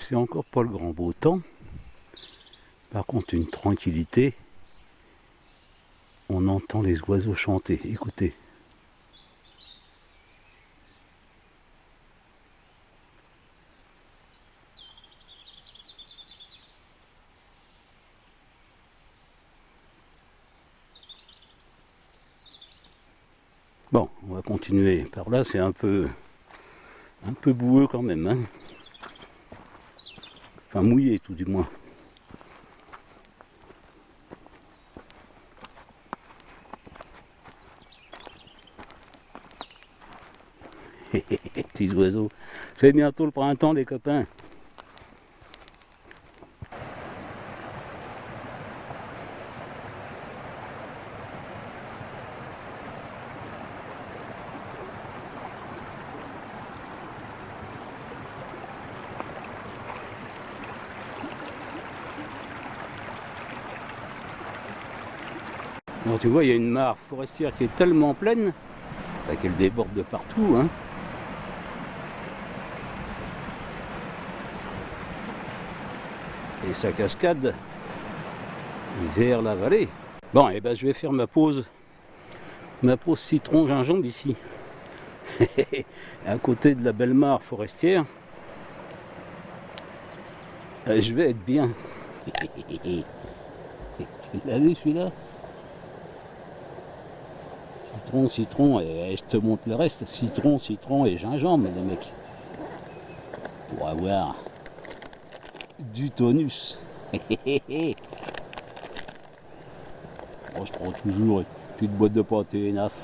c'est encore pas le grand beau temps. Par contre, une tranquillité. On entend les oiseaux chanter. Écoutez. Bon, on va continuer par là. C'est un peu boueux quand même, hein. Enfin mouillé tout du moins. Petits oiseaux. C'est bientôt le printemps les copains. Bon, tu vois, il y a une mare forestière qui est tellement pleine qu'elle déborde de partout, hein. Et ça cascade vers la vallée. Bon, et ben je vais faire ma pause citron gingembre ici, à côté de la belle mare forestière. Je vais être bien. Vous l'avez celui-là? Citron, et je te montre le reste. Citron et gingembre, les mecs. Pour avoir du tonus. Bon, je prends toujours une petite boîte de pâté naf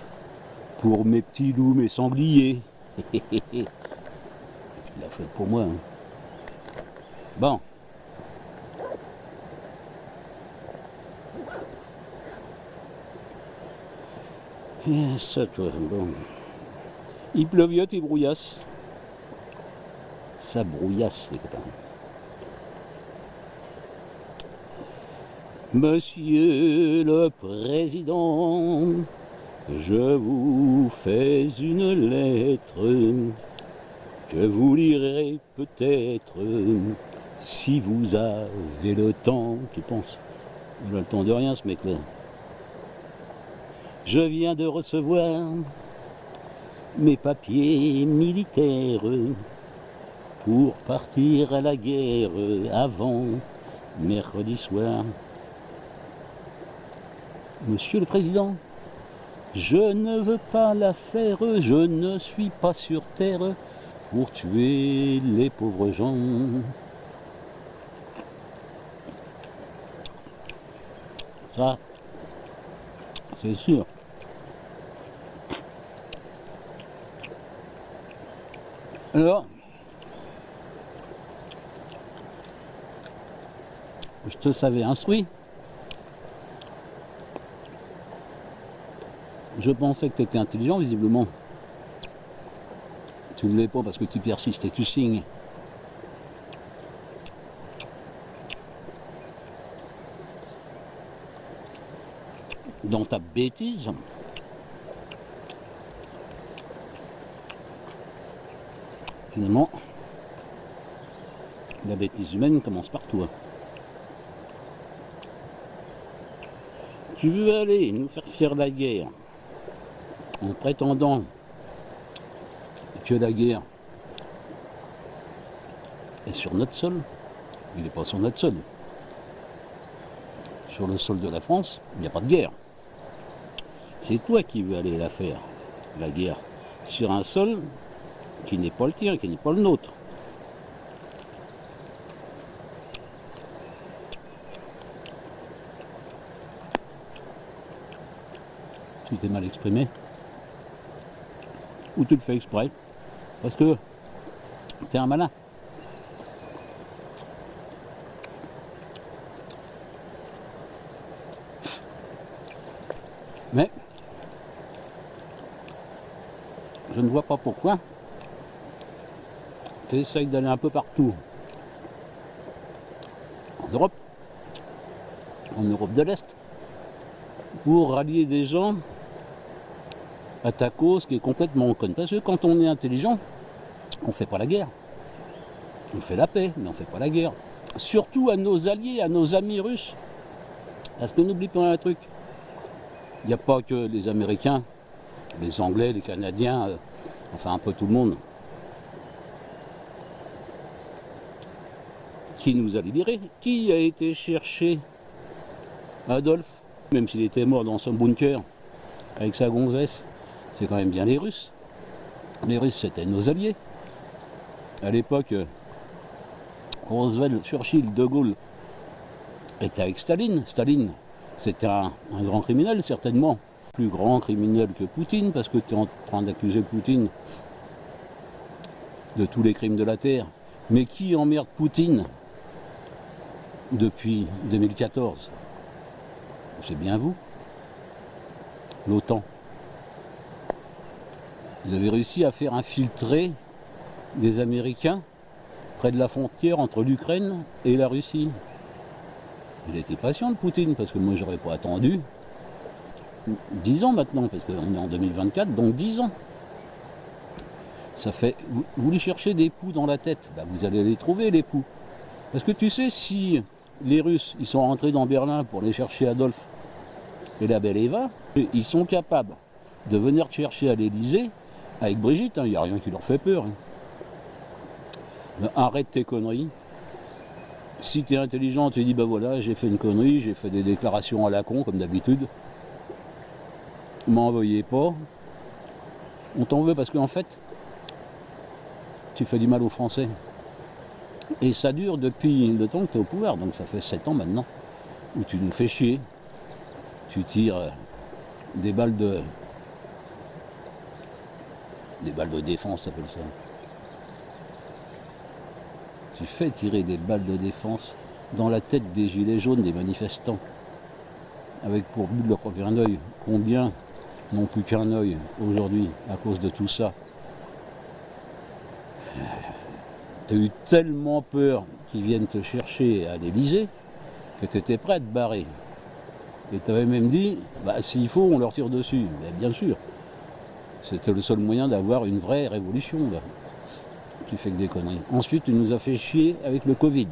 pour mes petits loups, mes sangliers. Il a fait pour moi, hein. Bon. Et ça, toi, bon. Il pleuviote, il brouillasse. Ça brouillasse, les copains. Monsieur le Président, je vous fais une lettre. Je vous lirai peut-être si vous avez le temps. Tu penses? Il a le temps de rien, ce mec-là. Je viens de recevoir mes papiers militaires pour partir à la guerre avant mercredi soir. Monsieur le Président, je ne veux pas la faire, je ne suis pas sur terre pour tuer les pauvres gens. Ça, c'est sûr. Alors, je te savais instruit. Je pensais que tu étais intelligent, visiblement. Tu ne l'es pas parce que tu persistes et tu signes. Dans ta bêtise. Finalement, la bêtise humaine commence par toi. Tu veux aller nous faire la guerre en prétendant que la guerre est sur notre sol. Il n'est pas sur notre sol. Sur le sol de la France, il n'y a pas de guerre. C'est toi qui veux aller la faire, la guerre, sur un sol qui n'est pas le tien, qui n'est pas le nôtre. Tu t'es mal exprimé, ou tu le fais exprès, parce que t'es un malin. Mais je ne vois pas pourquoi tu essayes d'aller un peu partout en Europe de l'Est, pour rallier des gens à ta cause qui est complètement conne. Parce que quand on est intelligent, on ne fait pas la guerre. On fait la paix, mais on ne fait pas la guerre. Surtout à nos alliés, à nos amis russes. Parce que n'oublie pas un truc. Il n'y a pas que les Américains, les Anglais, les Canadiens, enfin un peu tout le monde, qui nous a libérés. Qui a été chercher Adolphe, même s'il était mort dans son bunker avec sa gonzesse? C'est quand même bien les Russes. Les Russes, c'était nos alliés. À l'époque, Roosevelt, Churchill, De Gaulle étaient avec Staline. Staline, c'était un grand criminel, certainement. Plus grand criminel que Poutine, parce que tu es en train d'accuser Poutine de tous les crimes de la Terre. Mais qui emmerde Poutine depuis 2014? C'est bien vous, l'OTAN. Vous avez réussi à faire infiltrer des Américains près de la frontière entre l'Ukraine et la Russie. Il a été patient, le Poutine, parce que moi, j'aurais pas attendu 10 ans maintenant, parce qu'on est en 2024, donc 10 ans. Ça fait. Vous lui cherchez des poux dans la tête, ben vous allez les trouver, les poux. Parce que tu sais, si les Russes ils sont rentrés dans Berlin pour aller chercher Adolphe et la belle Eva, ils sont capables de venir te chercher à l'Élysée avec Brigitte, il n'y a rien qui leur fait peur. Ben, arrête tes conneries. Si tu es intelligent, tu dis bah voilà, j'ai fait une connerie, j'ai fait des déclarations à la con comme d'habitude. M'en veuillez pas. On t'en veut parce qu'en fait, tu fais du mal aux Français. Et ça dure depuis le temps que tu es au pouvoir, donc ça fait 7 ans maintenant, où tu nous fais chier. Tu tires des balles de défense, ça s'appelle ça. Tu fais tirer des balles de défense dans la tête des gilets jaunes, des manifestants, avec pour but de leur croquer un œil. Combien n'ont plus qu'un œil aujourd'hui à cause de tout ça? Tu as eu tellement peur qu'ils viennent te chercher à l'Élysée que tu étais prêt à te barrer. Et tu avais même dit, bah, s'il faut, on leur tire dessus. Mais bien sûr, c'était le seul moyen d'avoir une vraie révolution, là. Tu fais que des conneries. Ensuite, tu nous as fait chier avec le Covid,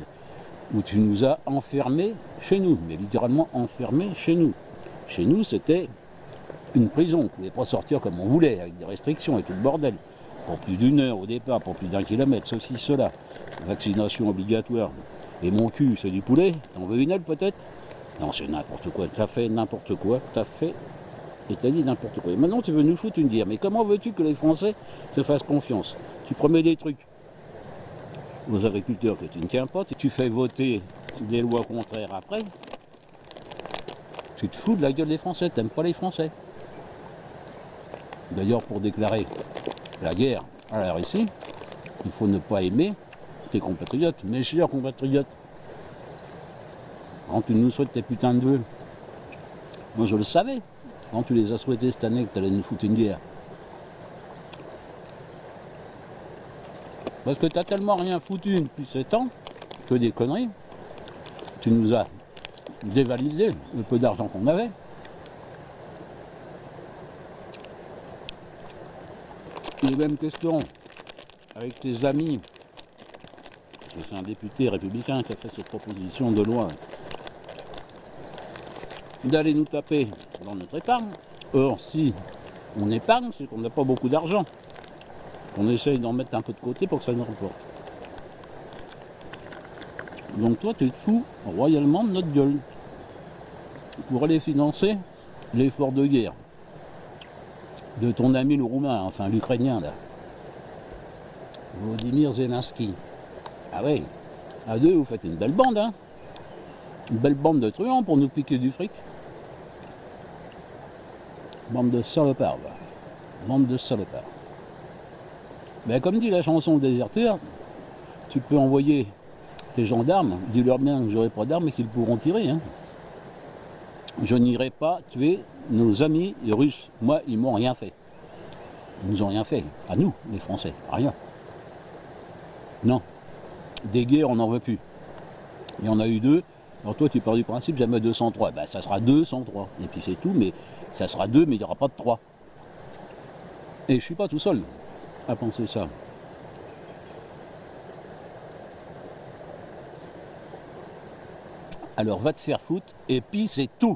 où tu nous as enfermés chez nous, mais littéralement enfermés chez nous. Chez nous, c'était une prison. On ne pouvait pas sortir comme on voulait, avec des restrictions et tout le bordel. Pour plus d'une heure au départ, pour plus d'1 kilomètre, ceci, cela. Vaccination obligatoire. Et mon cul, c'est du poulet. T'en veux une aile peut-être? Non, c'est n'importe quoi. T'as fait n'importe quoi. T'as fait et t'as dit n'importe quoi. Et maintenant, tu veux nous foutre une guerre. Mais comment veux-tu que les Français te fassent confiance? Tu promets des trucs aux agriculteurs que tu ne tiens pas. Tu fais voter des lois contraires après. Tu te fous de la gueule des Français. T'aimes pas les Français. D'ailleurs, pour déclarer la guerre à la Russie, il faut ne pas aimer tes compatriotes, mes chers compatriotes. Quand tu nous souhaites tes putains de vœux, moi je le savais, quand tu les as souhaités cette année que tu allais nous foutre une guerre. Parce que tu as tellement rien foutu depuis 7 ans, que des conneries, tu nous as dévalisé le peu d'argent qu'on avait. Les mêmes questions avec tes amis, c'est un député républicain qui a fait cette proposition de loi d'aller nous taper dans notre épargne. Or, si on épargne, c'est qu'on n'a pas beaucoup d'argent. On essaye d'en mettre un peu de côté pour que ça nous rapporte. Donc toi, tu te fous royalement de notre gueule pour aller financer l'effort de guerre de ton ami le roumain, enfin l'ukrainien là, Volodymyr Zelensky. Ah ouais, à deux vous faites une belle bande, hein. Une belle bande de truands pour nous piquer du fric. Bande de salopards, là. Bande de salopards. Ben comme dit la chanson Déserteur, tu peux envoyer tes gendarmes, dis-leur bien que j'aurai pas d'armes et qu'ils pourront tirer, hein. Je n'irai pas tuer nos amis russes. Moi, ils m'ont rien fait. Ils nous ont rien fait. À nous, les Français. Rien. Non. Des guerres, on n'en veut plus. Il y en a eu 2. Alors toi, tu pars du principe, jamais 203. Ben, ça sera 203. Et puis c'est tout, mais ça sera 2, mais il n'y aura pas de 3. Et je ne suis pas tout seul à penser ça. Alors va te faire foutre et puis c'est tout.